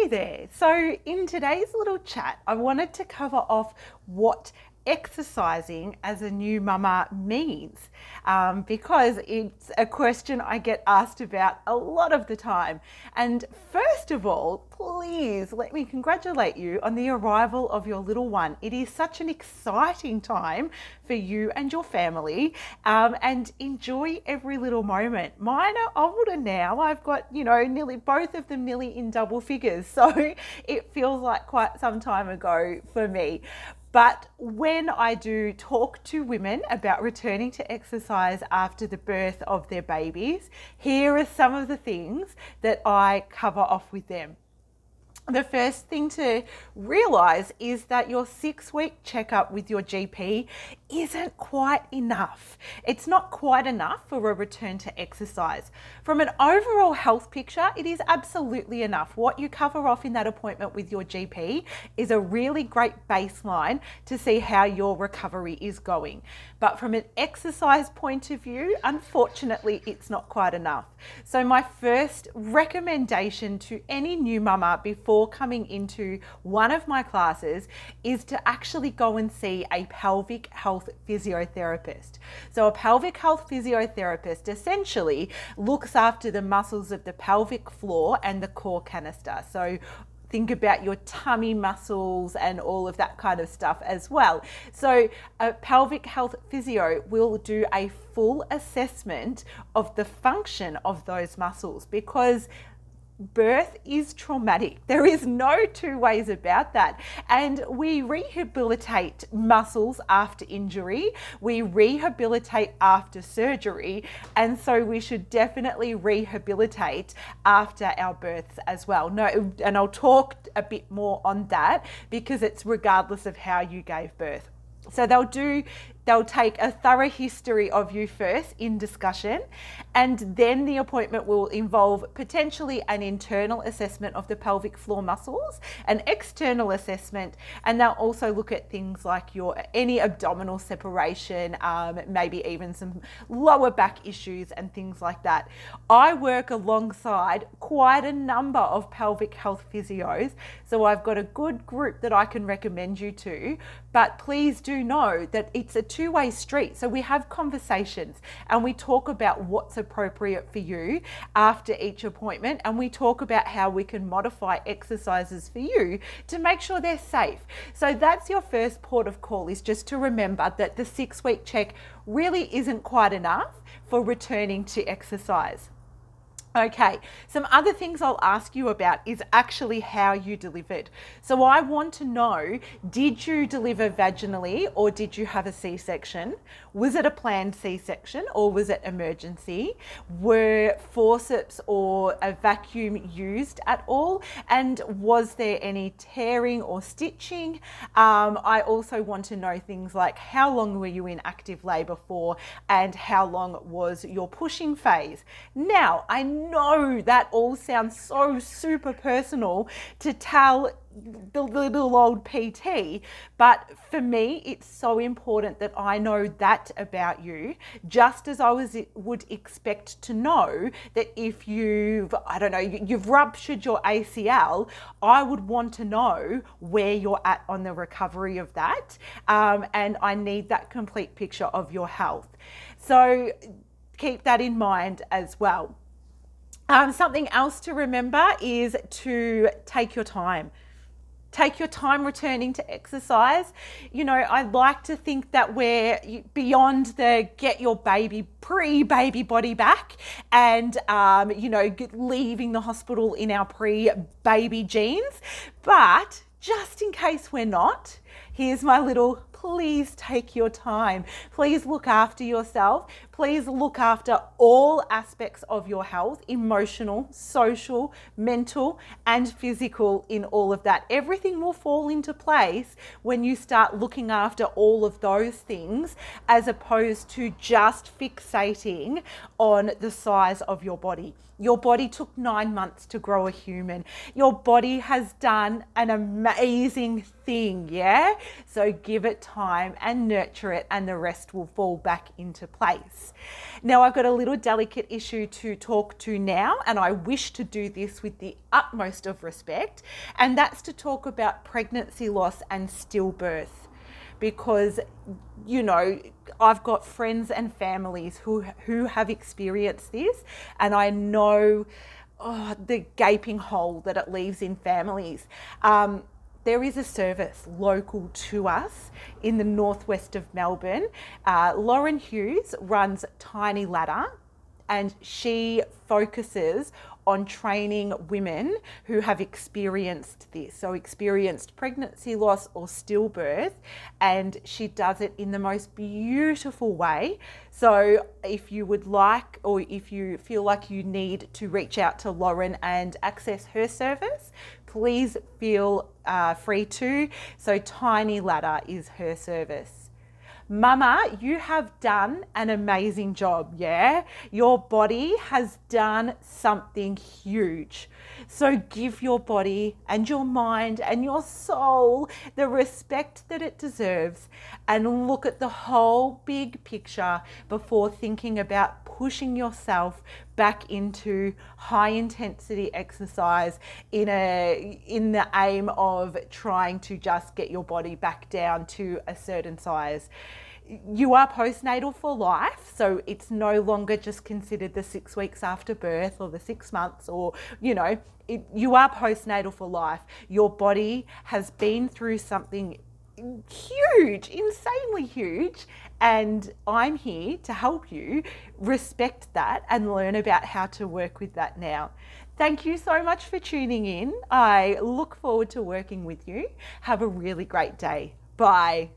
Hey there. So in today's little chat, I wanted to cover off what exercising as a new mama means, because it's a question I get asked about a lot of the time. And first of all, please let me congratulate you on the arrival of your little one. It is such an exciting time for you and your family, and enjoy every little moment. Mine are older now. I've got, nearly both of them nearly in double figures. So it feels like quite some time ago for me. But when I do talk to women about returning to exercise after the birth of their babies, here are some of the things that I cover off with them. The first thing to realise is that your 6-week checkup with your GP isn't quite enough. It's not quite enough for a return to exercise. From an overall health picture, it is absolutely enough. What you cover off in that appointment with your GP is a really great baseline to see how your recovery is going. But from an exercise point of view, unfortunately, it's not quite enough. So my first recommendation to any new mama before coming into one of my classes is to actually go and see a pelvic health physiotherapist. So a pelvic health physiotherapist essentially looks after the muscles of the pelvic floor and the core canister. So think about your tummy muscles and all of that kind of stuff as well. So a pelvic health physio will do a full assessment of the function of those muscles, because birth is traumatic. There is no two ways about that. And we rehabilitate muscles after injury. We rehabilitate after surgery. And so we should definitely rehabilitate after our births as well. No, and I'll talk a bit more on that because it's regardless of how you gave birth. So they'll take a thorough history of you first in discussion, and then the appointment will involve potentially an internal assessment of the pelvic floor muscles, an external assessment, and they'll also look at things like any abdominal separation, maybe even some lower back issues and things like that. I work alongside quite a number of pelvic health physios, so I've got a good group that I can recommend you to, but please do know that it's a two-way street. So we have conversations and we talk about what's appropriate for you after each appointment, and we talk about how we can modify exercises for you to make sure they're safe. So that's your first port of call, is just to remember that the 6-week check really isn't quite enough for returning to exercise. Okay, some other things I'll ask you about is actually how you delivered. So I want to know, did you deliver vaginally or did you have a C-section? Was it a planned C-section or was it emergency? Were forceps or a vacuum used at all? And was there any tearing or stitching? I also want to know things like, how long were you in active labour for and how long was your pushing phase? Now, I know that all sounds so super personal to tell the little old PT, but for me it's so important that I know that about you, just as I would expect to know that if you've ruptured your ACL, I would want to know where you're at on the recovery of that, and I need that complete picture of your health. So keep that in mind as well. Something else to remember is to take your time. Take your time returning to exercise. I like to think that we're beyond the get your pre-baby body back and, leaving the hospital in our pre-baby jeans. But just in case we're not, here's my little, please take your time. Please look after yourself. Please look after all aspects of your health, emotional, social, mental, and physical in all of that. Everything will fall into place when you start looking after all of those things, as opposed to just fixating on the size of your body. Your body took 9 months to grow a human. Your body has done an amazing thing, yeah? So give it time and nurture it, and the rest will fall back into place. exercise. Now, I've got a little delicate issue to talk to now, and I wish to do this with the utmost of respect, and that's to talk about pregnancy loss and stillbirth. Because, you know, I've got friends and families who have experienced this, and I know the gaping hole that it leaves in families. There is a service local to us in the northwest of Melbourne. Lauren Hughes runs Tiny Ladder, and she focuses on training women who have experienced this, so experienced pregnancy loss or stillbirth, and she does it in the most beautiful way. So if you would like, or if you feel like you need to reach out to Lauren and access her service, please feel free to. So Tiny Ladder is her service. Mama, you have done an amazing job, yeah? Your body has done something huge. So give your body and your mind and your soul the respect that it deserves, and look at the whole big picture before thinking about pushing yourself back into high intensity exercise in the aim of trying to just get your body back down to a certain size. You are postnatal for life, so it's no longer just considered the 6 weeks after birth or the 6 months, or, you know, you are postnatal for life. Your body has been through something huge, insanely huge, and I'm here to help you respect that and learn about how to work with that now. Thank you so much for tuning in. I look forward to working with you. Have a really great day. Bye.